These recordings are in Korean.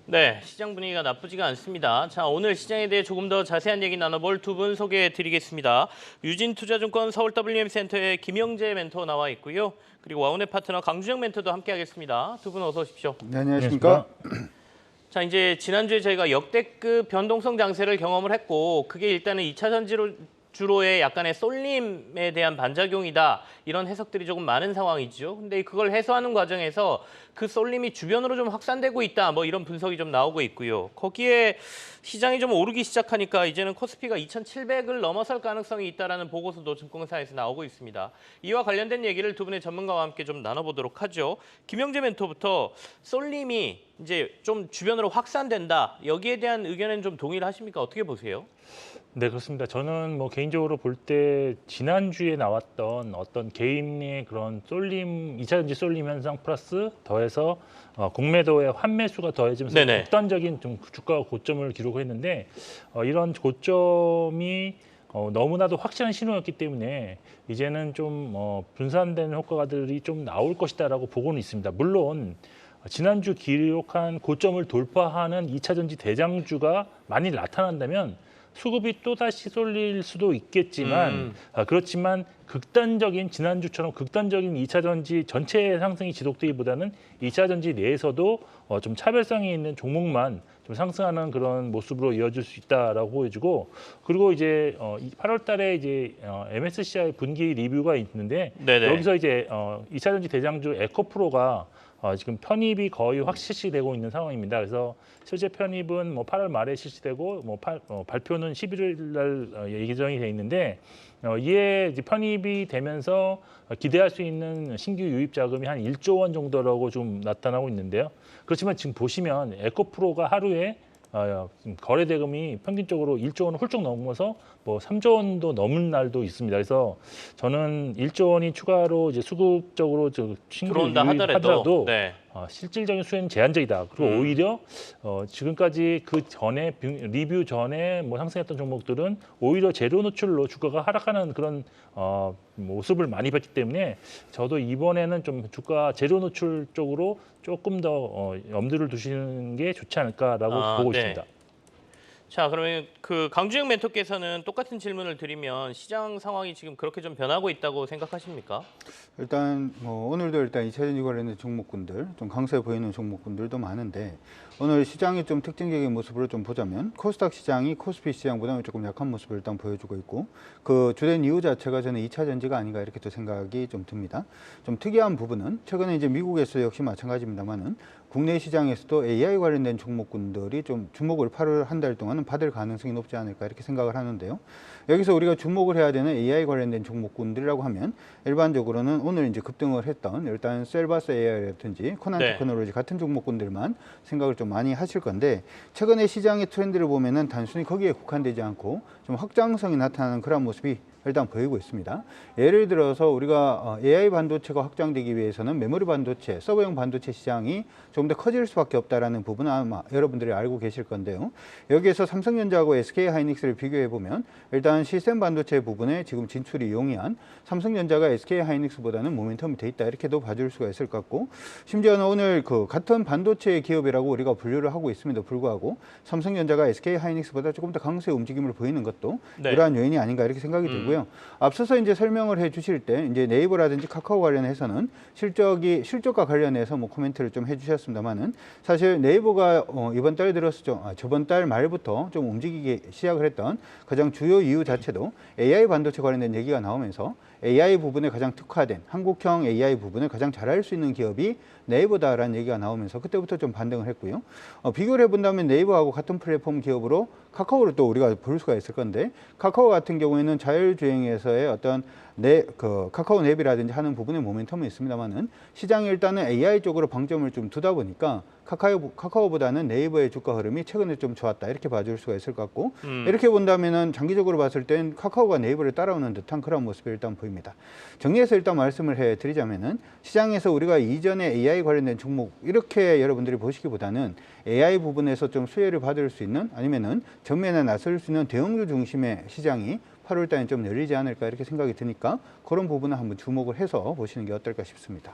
네, 시장 분위기가 나쁘지가 않습니다. 자, 오늘 시장에 대해 조금 더 자세한 얘기 나눠볼 두 분 소개해드리겠습니다. 유진투자증권 서울 WM센터의 김영재 멘토 나와 있고요. 그리고 와운의 파트너 강주영 멘토도 함께하겠습니다. 두 분 어서 오십시오. 네, 안녕하십니까? 자, 이제 지난주에 저희가 역대급 변동성 장세를 경험을 했고 그게 일단은 2차 전지주로의 약간의 쏠림에 대한 반작용이다. 이런 해석들이 조금 많은 상황이죠. 근데 그걸 해소하는 과정에서 그 쏠림이 주변으로 좀 확산되고 있다. 뭐 이런 분석이 좀 나오고 있고요. 거기에 시장이 좀 오르기 시작하니까 이제는 코스피가 2,700을 넘어설 가능성이 있다라는 보고서도 증권사에서 나오고 있습니다. 이와 관련된 얘기를 두 분의 전문가와 함께 좀 나눠보도록 하죠. 김영재 멘토부터 쏠림이 이제 좀 주변으로 확산된다. 여기에 대한 의견은 좀 동의를 하십니까? 어떻게 보세요? 네, 그렇습니다. 저는 뭐 개인적으로 볼 때 지난주에 나왔던 어떤 개인의 그런 쏠림, 2차 전지 쏠림 현상 플러스 더해서 공매도의 환매수가 더해지면서 네네. 극단적인 좀 주가 고점을 기록했는데 이런 고점이 너무나도 확실한 신호였기 때문에 이제는 좀 분산되는 효과들이 좀 나올 것이다라고 보고는 있습니다. 물론 지난주 기록한 고점을 돌파하는 2차 전지 대장주가 많이 나타난다면 수급이 또다시 쏠릴 수도 있겠지만 그렇지만 지난주처럼 극단적인 2차 전지 전체 상승이 지속되기보다는 2차 전지 내에서도 좀 차별성이 있는 종목만 좀 상승하는 그런 모습으로 이어질 수 있다라고 보여지고, 그리고 이제 8월 달에 이제 MSCI 분기 리뷰가 있는데 네네. 여기서 이제 2차 전지 대장주 에코프로가 지금 편입이 거의 확 실시되고 있는 상황입니다. 그래서 실제 편입은 뭐 8월 말에 실시되고 발표는 11일 날 예정이 돼 있는데 이에 이제 편입이 되면서 기대할 수 있는 신규 유입 자금이 한 1조 원 정도라고 좀 나타나고 있는데요. 그렇지만 지금 보시면 에코프로가 하루에 거래 대금이 평균적으로 1조 원을 훌쩍 넘어서 뭐 3조 원도 넘은 날도 있습니다. 그래서 저는 1조 원이 추가로 이제 수급적으로 신규 들어온다 유입하더라도 네. 실질적인 수혜는 제한적이다. 그리고 오히려 지금까지 그 전에 리뷰 전에 뭐 상승했던 종목들은 오히려 재료 노출로 주가가 하락하는 그런 모습을 많이 봤기 때문에 저도 이번에는 좀 주가 재료 노출 쪽으로 조금 더 염두를 두시는 게 좋지 않을까라고 보고 네. 있습니다. 자, 그러면 그 강주영 멘토께서는 똑같은 질문을 드리면 시장 상황이 지금 그렇게 좀 변하고 있다고 생각하십니까? 일단 오늘도 일단 2차 전지 관련된 종목군들, 좀 강세 보이는 종목군들도 많은데 오늘 시장이 좀 특징적인 모습을 좀 보자면 코스닥 시장이 코스피 시장보다는 조금 약한 모습을 일단 보여주고 있고, 그 주된 이유 자체가 저는 2차 전지가 아닌가 이렇게 또 생각이 좀 듭니다. 좀 특이한 부분은 최근에 이제 미국에서 역시 마찬가지입니다만은 국내 시장에서도 AI 관련된 종목군들이 좀 주목을 8월 한 달 동안은 받을 가능성이 높지 않을까 이렇게 생각을 하는데요. 여기서 우리가 주목을 해야 되는 AI 관련된 종목군들이라고 하면 일반적으로는 오늘 이제 급등을 했던 일단 셀바스 AI라든지 코난 네. 테크놀로지 같은 종목군들만 생각을 좀 많이 하실 건데, 최근에 시장의 트렌드를 보면은 단순히 거기에 국한되지 않고 좀 확장성이 나타나는 그런 모습이 일단 보이고 있습니다. 예를 들어서 우리가 AI 반도체가 확장되기 위해서는 메모리 반도체, 서버용 반도체 시장이 좀 더 커질 수밖에 없다라는 부분은 아마 여러분들이 알고 계실 건데요. 여기에서 삼성전자하고 SK하이닉스를 비교해 보면 일단 시스템 반도체 부분에 지금 진출이 용이한 삼성전자가 SK하이닉스보다는 모멘텀이 돼 있다 이렇게도 봐줄 수가 있을 것 같고, 심지어는 오늘 그 같은 반도체 기업이라고 우리가 분류를 하고 있음에도 불구하고 삼성전자가 SK하이닉스보다 조금 더 강세 움직임을 보이는 것도 네. 이러한 요인이 아닌가 이렇게 생각이 들고요. 앞서서 이제 설명을 해 주실 때 이제 네이버라든지 카카오 관련해서는 실적과 관련해서 뭐 코멘트를 좀 해주셨습니다만은 사실 네이버가 이번 달 들어서 저번 달 말부터 좀 움직이기 시작을 했던 가장 주요 이유 자체도 AI 반도체 관련된 얘기가 나오면서 AI 부분에 가장 특화된 한국형 AI 부분을 가장 잘할 수 있는 기업이 네이버다라는 얘기가 나오면서 그때부터 좀 반등을 했고요. 비교를 해본다면 네이버하고 같은 플랫폼 기업으로 카카오를 또 우리가 볼 수가 있을 건데, 카카오 같은 경우에는 자율주행에서의 어떤 카카오 앱이라든지 하는 부분에 모멘텀이 있습니다만은 시장이 일단은 AI 쪽으로 방점을 좀 두다 보니까 카카오보다는 네이버의 주가 흐름이 최근에 좀 좋았다 이렇게 봐줄 수가 있을 것 같고, 이렇게 본다면은 장기적으로 봤을 땐 카카오가 네이버를 따라오는 듯한 그런 모습이 일단 보입니다. 정리해서 일단 말씀을 해드리자면은 시장에서 우리가 이전에 AI 관련된 종목 이렇게 여러분들이 보시기보다는 AI 부분에서 좀 수혜를 받을 수 있는 아니면은 전면에 나설 수 있는 대형주 중심의 시장이 8월 달에 좀 열리지 않을까 이렇게 생각이 드니까 그런 부분을 한번 주목을 해서 보시는 게 어떨까 싶습니다.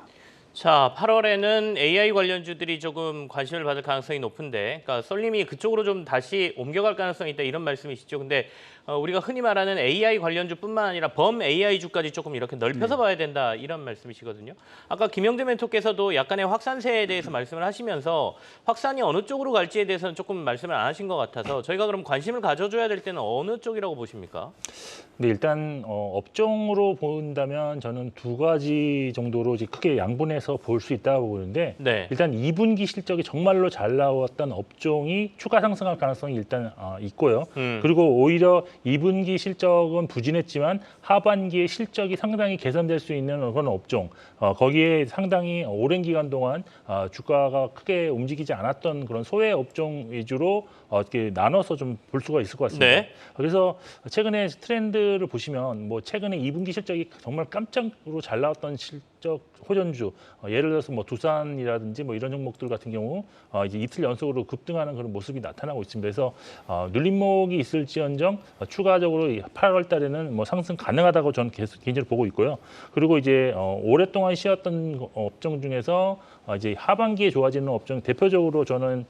자, 8월에는 AI 관련주들이 조금 관심을 받을 가능성이 높은데, 그러니까 썰님이 그쪽으로 좀 다시 옮겨갈 가능성이 있다 이런 말씀이시죠. 근데 우리가 흔히 말하는 AI 관련주뿐만 아니라 범 AI주까지 조금 이렇게 넓혀서 봐야 된다 이런 말씀이시거든요. 아까 김영재 멘토께서도 약간의 확산세에 대해서 말씀을 하시면서 확산이 어느 쪽으로 갈지에 대해서는 조금 말씀을 안 하신 것 같아서 저희가 그럼 관심을 가져줘야 될 때는 어느 쪽이라고 보십니까? 근데 일단 업종으로 본다면 저는 두 가지 정도로 이제 크게 양분해서 볼 수 있다고 보는데 네. 일단 2분기 실적이 정말로 잘 나왔던 업종이 추가 상승할 가능성이 일단 있고요. 그리고 오히려 2분기 실적은 부진했지만 하반기에 실적이 상당히 개선될 수 있는 그런 업종 거기에 상당히 오랜 기간 동안 주가가 크게 움직이지 않았던 그런 소외 업종 위주로 이렇게 나눠서 좀 볼 수가 있을 것 같습니다. 네. 그래서 최근에 트렌드를 보시면 뭐 최근에 2분기 실적이 정말 깜짝으로 잘 나왔던 실적 호전주 예를 들어서 뭐 두산이라든지 뭐 이런 종목들 같은 경우 이제 이틀 연속으로 급등하는 그런 모습이 나타나고 있습니다. 그래서 눌림목이 있을지언정 추가적으로 8월 달에는 뭐 상승 가능하다고 저는 개인적으로 보고 있고요. 그리고 이제 오랫동안 쉬었던 업종 중에서 이제 하반기에 좋아지는 업종 대표적으로 저는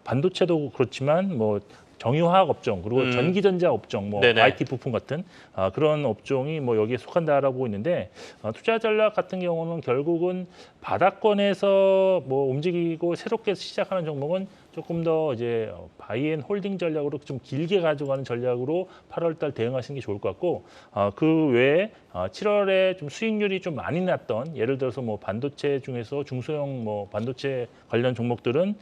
반도체도 그렇지만 뭐 정유화학 업종 그리고 전기전자 업종, 뭐 네네. IT 부품 같은 그런 업종이 뭐 여기에 속한다라고 보고 있는데 투자 전략 같은 경우는 결국은 바닥권에서 뭐 움직이고 새롭게 시작하는 종목은 조금 더 이제 바이앤홀딩 전략으로 좀 길게 가져가는 전략으로 8월달 대응하시는 게 좋을 것 같고 그 외에 7월에 좀 수익률이 좀 많이 났던 예를 들어서 뭐 반도체 중에서 중소형 뭐 반도체 관련 종목들은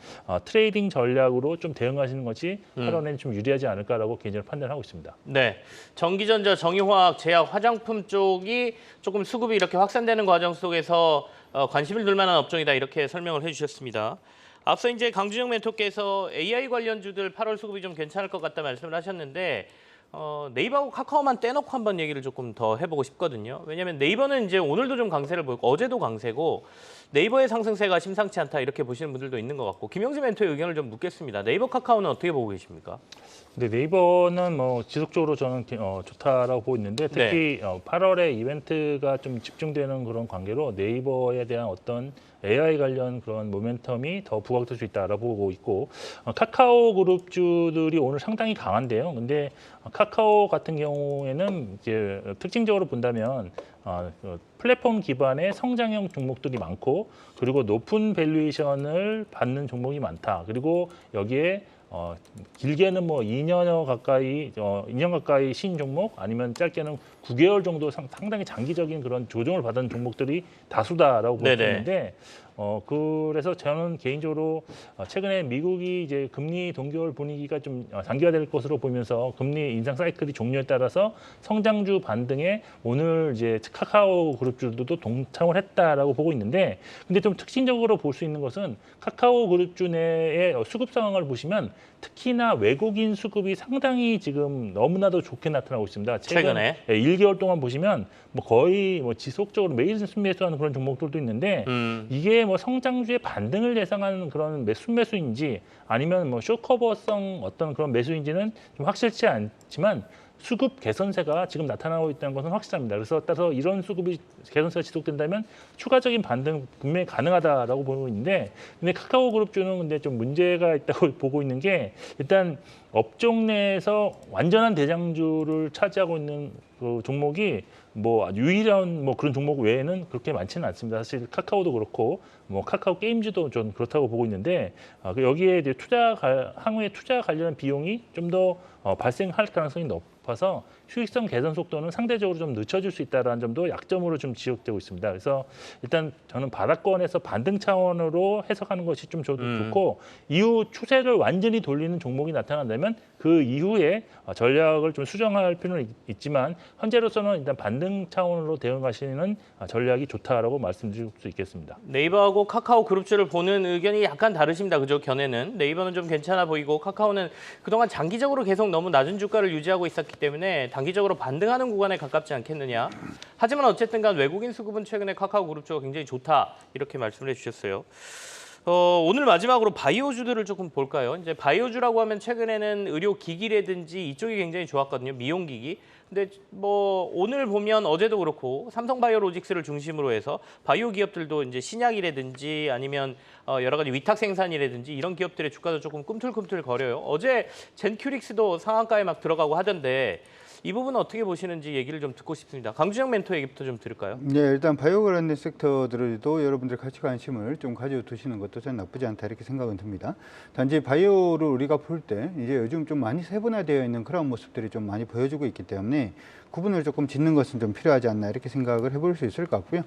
트레이딩 전략으로 좀 대응하시는 것이 8월에는 좀 유리하지 않을까라고 개인적으로 판단하고 있습니다. 네, 전기전자, 정유화학, 제약, 화장품 쪽이 조금 수급이 이렇게 확산되는 과정 속에서 관심을 둘 만한 업종이다 이렇게 설명을 해주셨습니다. 앞서 이제 강준영 멘토께서 AI 관련주들 8월 수급이 좀 괜찮을 것 같다 말씀을 하셨는데 네이버하고 카카오만 떼놓고 한번 얘기를 조금 더 해보고 싶거든요. 왜냐하면 네이버는 이제 오늘도 좀 강세를 보였고 어제도 강세고 네이버의 상승세가 심상치 않다 이렇게 보시는 분들도 있는 것 같고 김영재 멘토의 의견을 좀 묻겠습니다. 네이버, 카카오는 어떻게 보고 계십니까? 근데 네이버는 뭐 지속적으로 저는 좋다라고 보고 있는데 특히 8월에 이벤트가 좀 집중되는 그런 관계로 네이버에 대한 어떤 AI 관련 그런 모멘텀이 더 부각될 수 있다라고 보고 있고 카카오 그룹주들이 오늘 상당히 강한데요. 근데 카카오 같은 경우에는 이제 특징적으로 본다면 플랫폼 기반의 성장형 종목들이 많고 그리고 높은 밸류에이션을 받는 종목이 많다. 그리고 여기에 길게는 뭐 2년 가까이 신 종목 아니면 짧게는 9개월 정도 상당히 장기적인 그런 조정을 받은 종목들이 다수다라고 볼 수 있는데 그래서 저는 개인적으로 최근에 미국이 이제 금리 동결 분위기가 좀 장기화될 것으로 보면서 금리 인상 사이클이 종료에 따라서 성장주 반등에 오늘 이제 카카오 그룹주들도 동참을 했다라고 보고 있는데 근데 좀 특징적으로 볼 수 있는 것은 카카오 그룹주 내의 수급 상황을 보시면 특히나 외국인 수급이 상당히 지금 너무나도 좋게 나타나고 있습니다. 최근에? 1개월 동안 보시면 뭐 거의 뭐 지속적으로 매일 순매수하는 그런 종목들도 있는데 이게 뭐 성장주의 반등을 예상하는 그런 순매수인지 아니면 뭐 쇼커버성 어떤 그런 매수인지는 좀 확실치 않지만 수급 개선세가 지금 나타나고 있다는 것은 확실합니다. 그래서 따라서 이런 수급이 개선세가 지속된다면 추가적인 반등 분명히 가능하다라고 보고 있는데 근데 카카오 그룹주는 근데 좀 문제가 있다고 보고 있는 게 일단 업종 내에서 완전한 대장주를 차지하고 있는 그 종목이 뭐 유일한 뭐 그런 종목 외에는 그렇게 많지는 않습니다. 사실 카카오도 그렇고 뭐 카카오 게임즈도 좀 그렇다고 보고 있는데 여기에 이제 향후에 투자 관련 비용이 좀 더 발생할 가능성이 높아서 수익성 개선 속도는 상대적으로 좀 늦춰질 수 있다는 점도 약점으로 좀 지적되고 있습니다. 그래서 일단 저는 바닥권에서 반등 차원으로 해석하는 것이 좀 좋고 이후 추세를 완전히 돌리는 종목이 나타난다면 그 이후에 전략을 좀 수정할 필요는 있지만 현재로서는 일단 반등 차원으로 대응하시는 전략이 좋다라고 말씀드릴 수 있겠습니다. 네이버하고 카카오 그룹주를 보는 의견이 약간 다르십니다. 그죠? 견해는. 네이버는 좀 괜찮아 보이고 카카오는 그동안 장기적으로 계속 너무 낮은 주가를 유지하고 있었기 때문에 단기적으로 반등하는 구간에 가깝지 않겠느냐. 하지만 어쨌든 간 외국인 수급은 최근에 카카오 그룹주가 굉장히 좋다. 이렇게 말씀을 해주셨어요. 오늘 마지막으로 바이오주들을 조금 볼까요? 이제 바이오주라고 하면 최근에는 의료기기라든지 이쪽이 굉장히 좋았거든요. 미용기기. 근데 뭐 오늘 보면 어제도 그렇고 삼성바이오로직스를 중심으로 해서 바이오 기업들도 이제 신약이라든지 아니면 여러 가지 위탁 생산이라든지 이런 기업들의 주가도 조금 꿈틀꿈틀 거려요. 어제 젠큐릭스도 상한가에 막 들어가고 하던데 이 부분은 어떻게 보시는지 얘기를 좀 듣고 싶습니다. 강주영 멘토 얘기부터 좀 들을까요? 네, 일단 바이오 관련된 섹터들도 여러분들 같이 관심을 좀 가져두시는 것도 전 나쁘지 않다 이렇게 생각은 듭니다. 단지 바이오를 우리가 볼 때 이제 요즘 좀 많이 세분화되어 있는 그런 모습들이 좀 많이 보여주고 있기 때문에 구분을 조금 짓는 것은 좀 필요하지 않나 이렇게 생각을 해볼 수 있을 것 같고요.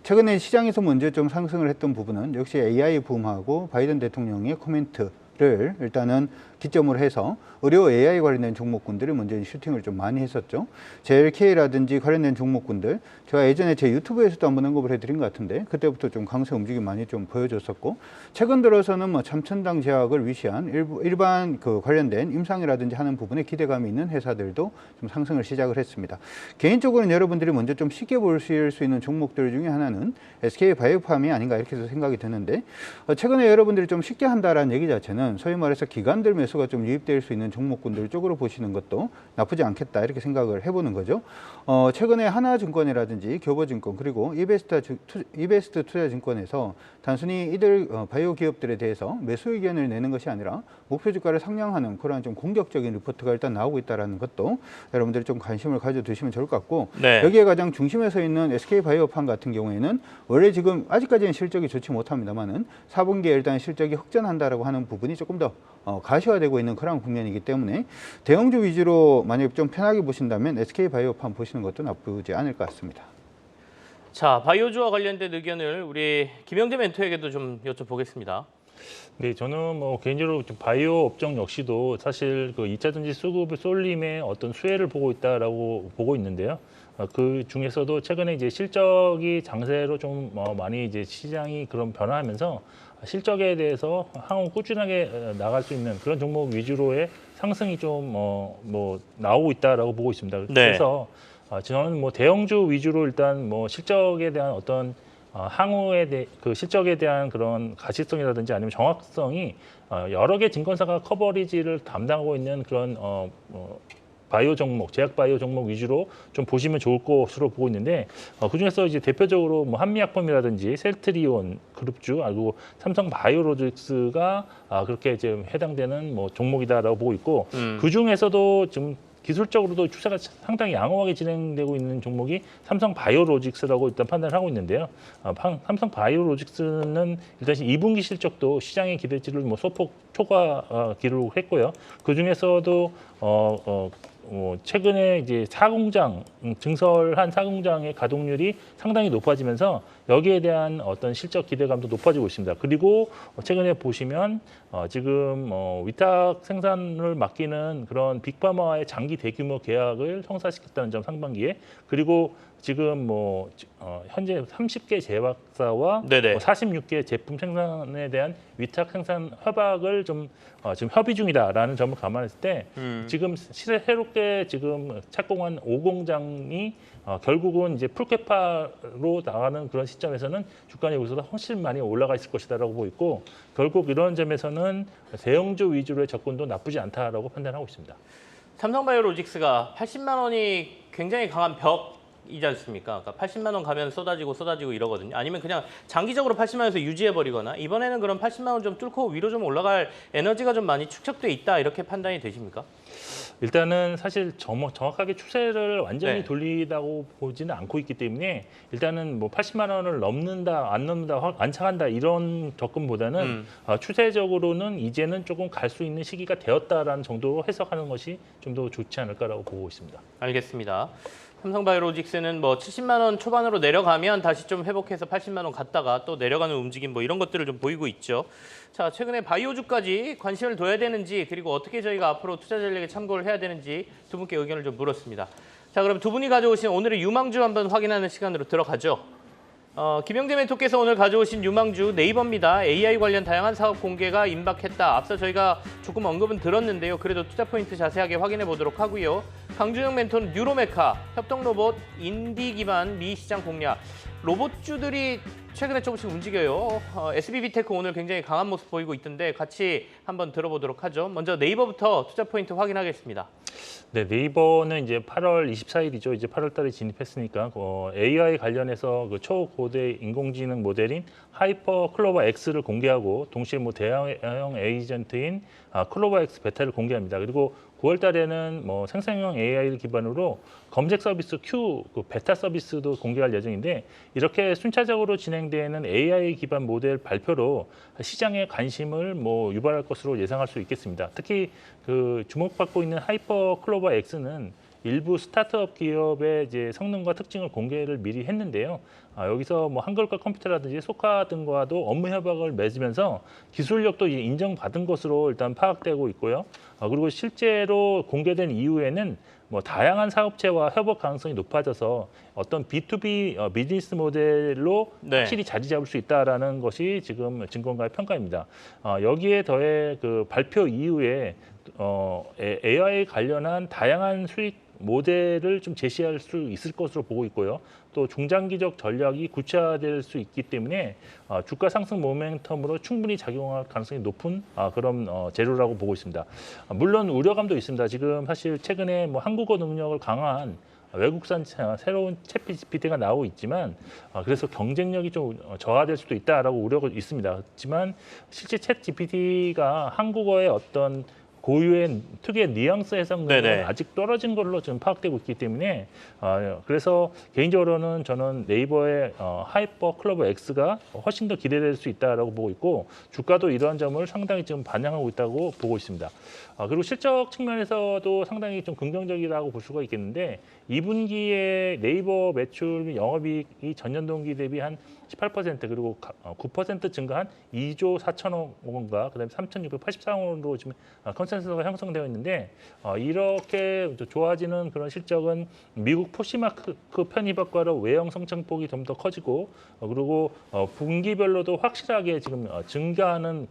최근에 시장에서 먼저 좀 상승을 했던 부분은 역시 AI 붐하고 바이든 대통령의 코멘트를 일단은 기점으로 해서 의료 AI 관련된 종목군들이 먼저 슈팅을 좀 많이 했었죠. JLK라든지 관련된 종목군들, 제가 예전에 제 유튜브에서도 한번 언급을 해드린 것 같은데 그때부터 좀 강세 움직임 많이 좀 보여줬었고, 최근 들어서는 뭐 첨천당 제약을 위시한 일반 그 관련된 임상이라든지 하는 부분에 기대감이 있는 회사들도 좀 상승을 시작을 했습니다. 개인적으로는 여러분들이 먼저 좀 쉽게 보실 수 있는 종목들 중에 하나는 SK바이오팜이 아닌가 이렇게 생각이 드는데, 최근에 여러분들이 좀 쉽게 한다라는 얘기 자체는 소위 말해서 기관들 매수가 좀 유입될 수 있는 종목군들 쪽으로 보시는 것도 나쁘지 않겠다 이렇게 생각을 해보는 거죠. 최근에 하나증권이라든지 교보증권 그리고 이베스트 투자증권에서 단순히 이들 바이오 기업들에 대해서 매수 의견을 내는 것이 아니라 목표 주가를 상향하는 그런 좀 공격적인 리포트가 일단 나오고 있다는 것도 여러분들이 좀 관심을 가져두시면 좋을 것 같고, 네. 여기에 가장 중심에 서 있는 SK바이오팜 같은 경우에는 원래 지금 아직까지는 실적이 좋지 못합니다만은 4분기에 일단 실적이 흑전한다라고 하는 부분이 조금 더 가시화되고 있는 그런 국면이기 때문에 대형주 위주로 만약 좀 편하게 보신다면 SK바이오팜 보시는 것도 나쁘지 않을 것 같습니다. 자, 바이오주와 관련된 의견을 우리 김영재 멘토에게도 좀 여쭤보겠습니다. 네, 저는 뭐 개인적으로 좀 바이오 업종 역시도 사실 그 2차 전지 수급 쏠림의 어떤 수혜를 보고 있다라고 보고 있는데요. 그 중에서도 최근에 이제 실적이 장세로 좀 많이 이제 시장이 그런 변화하면서 실적에 대해서 향후 꾸준하게 나갈 수 있는 그런 종목 위주로의 상승이 좀 나오고 있다라고 보고 있습니다. 네. 그래서 저는 뭐 대형주 위주로 일단 뭐 실적에 대한 어떤 향후에 그 실적에 대한 그런 가시성이라든지 아니면 정확성이 여러 개 증권사가 커버리지를 담당하고 있는 그런 바이오 종목, 제약 바이오 종목 위주로 좀 보시면 좋을 것으로 보고 있는데, 그중에서 이제 대표적으로 뭐 한미약품이라든지 셀트리온 그룹주, 그리고 삼성 바이오로직스가 그렇게 이제 해당되는 뭐 종목이다라고 보고 있고, 그 중에서도 지금 기술적으로도 추세가 상당히 양호하게 진행되고 있는 종목이 삼성 바이오로직스라고 일단 판단을 하고 있는데요. 삼성 바이오로직스는 일단 2분기 실적도 시장의 기대치를 뭐 소폭 초과 기록했고요. 그 중에서도 최근에 이제 사공장 증설한 사공장의 가동률이 상당히 높아지면서 여기에 대한 어떤 실적 기대감도 높아지고 있습니다. 그리고 최근에 보시면 지금 위탁 생산을 맡기는 그런 빅파마와의 장기 대규모 계약을 성사시켰다는 점 상반기에, 그리고 지금 현재 30개 제약사와 46개 제품 생산에 대한 위탁 생산 협약을 지금 협의 중이다라는 점을 감안했을 때 지금 새롭게 지금 착공한 5공장이 결국은 이제 풀캐파로 나가는 그런 시점에서는 주가는 여기서도 훨씬 많이 올라가 있을 것이다라고 보고 있고, 결국 이런 점에서는 대형주 위주로의 접근도 나쁘지 않다라고 판단하고 있습니다. 삼성바이오로직스가 80만 원이 굉장히 강한 벽이지 않습니까? 그러니까 80만 원 가면 쏟아지고 이러거든요. 아니면 그냥 장기적으로 80만 원에서 유지해버리거나, 이번에는 그럼 80만 원 좀 뚫고 위로 좀 올라갈 에너지가 좀 많이 축적돼 있다 이렇게 판단이 되십니까? 일단은 사실 정확하게 추세를 완전히 돌리다고 보지는 않고 있기 때문에 일단은 뭐 80만 원을 넘는다, 안 넘는다, 안 차간다 이런 접근보다는 추세적으로는 이제는 조금 갈 수 있는 시기가 되었다라는 정도로 해석하는 것이 좀 더 좋지 않을까라고 보고 있습니다. 알겠습니다. 삼성바이오로직스는 뭐 70만 원 초반으로 내려가면 다시 좀 회복해서 80만 원 갔다가 또 내려가는 움직임 뭐 이런 것들을 좀 보이고 있죠. 자, 최근에 바이오주까지 관심을 둬야 되는지, 그리고 어떻게 저희가 앞으로 투자 전략에 참고를 해야 되는지 두 분께 의견을 좀 물었습니다. 자, 그럼 두 분이 가져오신 오늘의 유망주 한번 확인하는 시간으로 들어가죠. 김영재 멘토께서 오늘 가져오신 유망주 네이버입니다. AI 관련 다양한 사업 공개가 임박했다. 앞서 저희가 조금 언급은 들었는데요. 그래도 투자 포인트 자세하게 확인해 보도록 하고요. 강준영 멘토는 뉴로메카, 협동로봇, 인디 기반 미 시장 공략. 로봇주들이 최근에 조금씩 움직여요. SBB테크 오늘 굉장히 강한 모습 보이고 있던데 같이 한번 들어보도록 하죠. 먼저 네이버부터 투자 포인트 확인하겠습니다. 네, 네이버는 이제 8월 24일이죠. 이제 8월 달에 진입했으니까 AI 관련해서 그 초고대 인공지능 모델인 하이퍼 클로버 X를 공개하고 동시에 뭐 대형 에이전트인 클로버 X 베타를 공개합니다. 그리고 9월 달에는 뭐 생성형 AI를 기반으로 검색 서비스 Q 그 베타 서비스도 공개할 예정인데 이렇게 순차적으로 진행되는 AI 기반 모델 발표로 시장의 관심을 뭐 유발할 것으로 예상할 수 있겠습니다. 특히 그 주목받고 있는 하이퍼 클로버 X는 일부 스타트업 기업의 이제 성능과 특징을 공개를 미리 했는데요. 여기서 뭐 한글과 컴퓨터라든지 소카 등과도 업무 협약을 맺으면서 기술력도 인정받은 것으로 일단 파악되고 있고요. 그리고 실제로 공개된 이후에는 뭐 다양한 사업체와 협업 가능성이 높아져서 어떤 B2B 비즈니스 모델로 네. 확실히 자리 잡을 수 있다라는 것이 지금 증권가의 평가입니다. 여기에 더해 그 발표 이후에 AI 관련한 다양한 수익 모델을 좀 제시할 수 있을 것으로 보고 있고요. 또 중장기적 전략이 구체화될 수 있기 때문에 주가 상승 모멘텀으로 충분히 작용할 가능성이 높은 그런 재료라고 보고 있습니다. 물론 우려감도 있습니다. 지금 사실 최근에 뭐 한국어 능력을 강화한 외국산 새로운 챗 GPT가 나오고 있지만 그래서 경쟁력이 좀 저하될 수도 있다라고 우려가 있습니다. 그렇지만 실제 챗 GPT가 한국어의 어떤 고유의 특유의 뉘앙스 해석력은 네네. 아직 떨어진 걸로 지금 파악되고 있기 때문에 그래서 개인적으로는 저는 네이버의 하이퍼 클로버 X가 훨씬 더 기대될 수 있다라고 보고 있고 주가도 이러한 점을 상당히 지금 반영하고 있다고 보고 있습니다. 그리고 실적 측면에서도 상당히 좀 긍정적이라고 볼 수가 있겠는데 2분기에 네이버 매출 및 영업이익이 전년 동기 대비 한 18% 그리고 9% 증가한 2조 4천억 원과 그다음에 3,684억 원으로 지금 컨센서스가 형성되어 있는데 이렇게 좋아지는 그런 실적은 미국 포시마크 편입 효과로 외형 성장폭이 좀 더 커지고 그리고 분기별로도 확실하게 지금 증가하는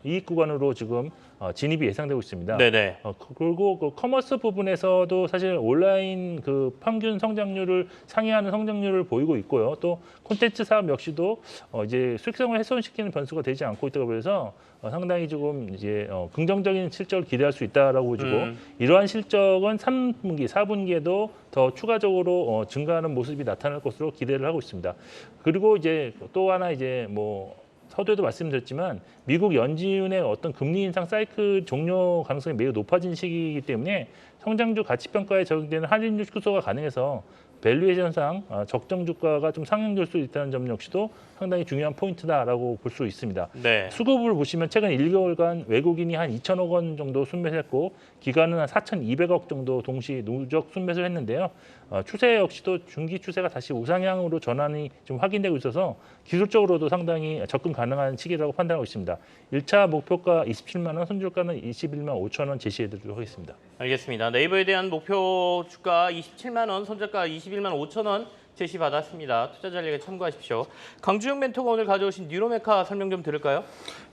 이익 구간으로 지금 진입이 예상되고 있습니다. 네네. 그리고 그 커머스 부분에서도 사실 온라인 그 평균 성장률을 상회하는 성장률을 보이고 있고요. 또 콘텐츠 사업 역시도 이제 수익성을 훼손시키는 변수가 되지 않고 있다고 보여서 상당히 조금 이제 긍정적인 실적을 기대할 수 있다라고 보시고 이러한 실적은 3분기, 4분기에도 더 추가적으로 증가하는 모습이 나타날 것으로 기대를 하고 있습니다. 그리고 이제 또 하나 이제 뭐 서두에도 말씀드렸지만 미국 연준의 어떤 금리 인상 사이클 종료 가능성이 매우 높아진 시기이기 때문에 성장주 가치평가에 적용되는 할인율 축소가 가능해서 밸류에이션상 적정 주가가 좀 상향될 수 있다는 점 역시도 상당히 중요한 포인트다라고 볼 수 있습니다. 네. 수급을 보시면 최근 1개월간 외국인이 한 2천억 원 정도 순매수를 했고 기관은 한 4,200억 정도 동시 누적 순매수를 했는데요. 추세 역시도 중기 추세가 다시 우상향으로 전환이 좀 확인되고 있어서 기술적으로도 상당히 접근 가능한 시기라고 판단하고 있습니다. 1차 목표가 27만 원, 손절가는 21만 5천 원 제시해드리도록 하겠습니다. 알겠습니다. 네이버에 대한 목표 주가 27만 원, 손절가 21만 5천 원 제시받았습니다. 투자 전략에 참고하십시오. 강주영 멘토가 오늘 가져오신 뉴로메카 설명 좀 들을까요?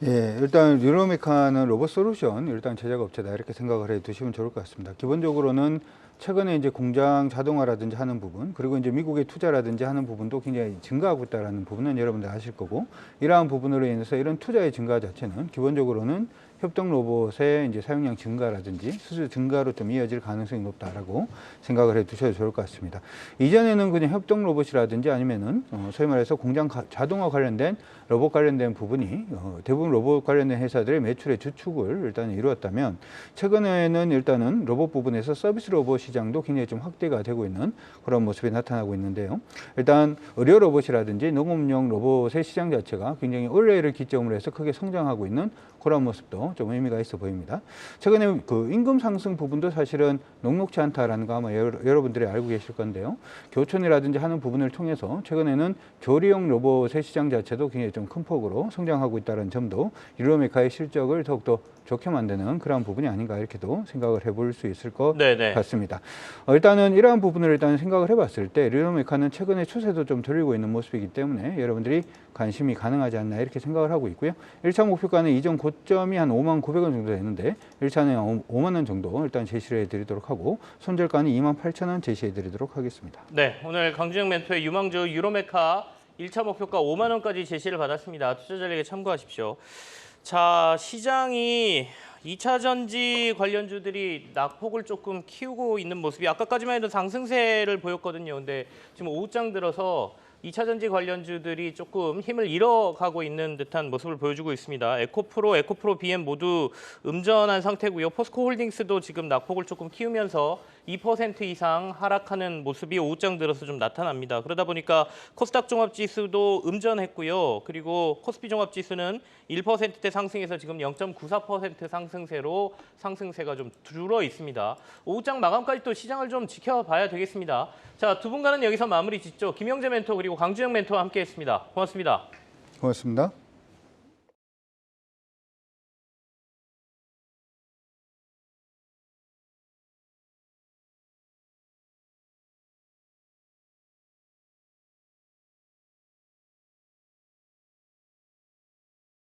예, 일단 뉴로메카는 로봇 솔루션 일단 제작 업체다 이렇게 생각을 해 두시면 좋을 것 같습니다. 기본적으로는 최근에 이제 공장 자동화라든지 하는 부분, 그리고 이제 미국의 투자라든지 하는 부분도 굉장히 증가하고 있다는 부분은 여러분들 아실 거고, 이러한 부분으로 인해서 이런 투자의 증가 자체는 기본적으로는 협동 로봇의 이제 사용량 증가라든지 수주 증가로 좀 이어질 가능성이 높다라고 생각을 해 두셔도 좋을 것 같습니다. 이전에는 그냥 협동 로봇이라든지 아니면은 소위 말해서 공장 자동화 관련된 로봇 관련된 부분이 대부분 로봇 관련된 회사들의 매출의 주축을 일단 이루었다면 최근에는 일단은 로봇 부분에서 서비스 로봇 시장도 굉장히 좀 확대가 되고 있는 그런 모습이 나타나고 있는데요. 일단 의료 로봇이라든지 농업용 로봇의 시장 자체가 굉장히 올해를 기점으로 해서 크게 성장하고 있는 그런 모습도 좀 의미가 있어 보입니다. 최근에 그 임금 상승 부분도 사실은 녹록지 않다라는 거 아마 여러분들이 알고 계실 건데요. 교촌이라든지 하는 부분을 통해서 최근에는 조리용 로봇의 시장 자체도 굉장히 좀 큰 폭으로 성장하고 있다는 점도 뉴로메카의 실적을 더욱더 좋게 만드는 그런 부분이 아닌가 이렇게도 생각을 해볼 수 있을 것 네네. 같습니다. 일단은 이러한 부분을 일단 생각을 해봤을 때 뉴로메카는 최근에 추세도 좀 들리고 있는 모습이기 때문에 여러분들이 관심이 가능하지 않나 이렇게 생각을 하고 있고요. 1차 목표가는 이전 고점이 한 5만 900원 정도 되는데 1차는 5만 원 정도 일단 제시를 해드리도록 하고 손절가는 2만 8천 원 제시해드리도록 하겠습니다. 네, 오늘 강주영 멘토의 유망주 유로메카 1차 목표가 5만 원까지 제시를 받았습니다. 투자 전략에 참고하십시오. 자, 시장이 2차 전지 관련주들이 낙폭을 조금 키우고 있는 모습이 아까까지만 해도 상승세를 보였거든요. 근데 지금 오후장 들어서 2차 전지 관련주들이 조금 힘을 잃어가고 있는 듯한 모습을 보여주고 있습니다. 에코프로, BM 모두 음전한 상태고요. 포스코홀딩스도 지금 낙폭을 조금 키우면서 2% 이상 하락하는 모습이 오후장 들어서 좀 나타납니다. 그러다 보니까 코스닥 종합지수도 음전했고요. 그리고 코스피 종합지수는 1%대 상승해서 지금 0.94% 상승세로 상승세가 좀 줄어 있습니다. 오후장 마감까지 또 시장을 좀 지켜봐야 되겠습니다. 자, 두 분과는 여기서 마무리 짓죠. 김영재 멘토 그리고 강주영 멘토와 함께했습니다. 고맙습니다. 고맙습니다.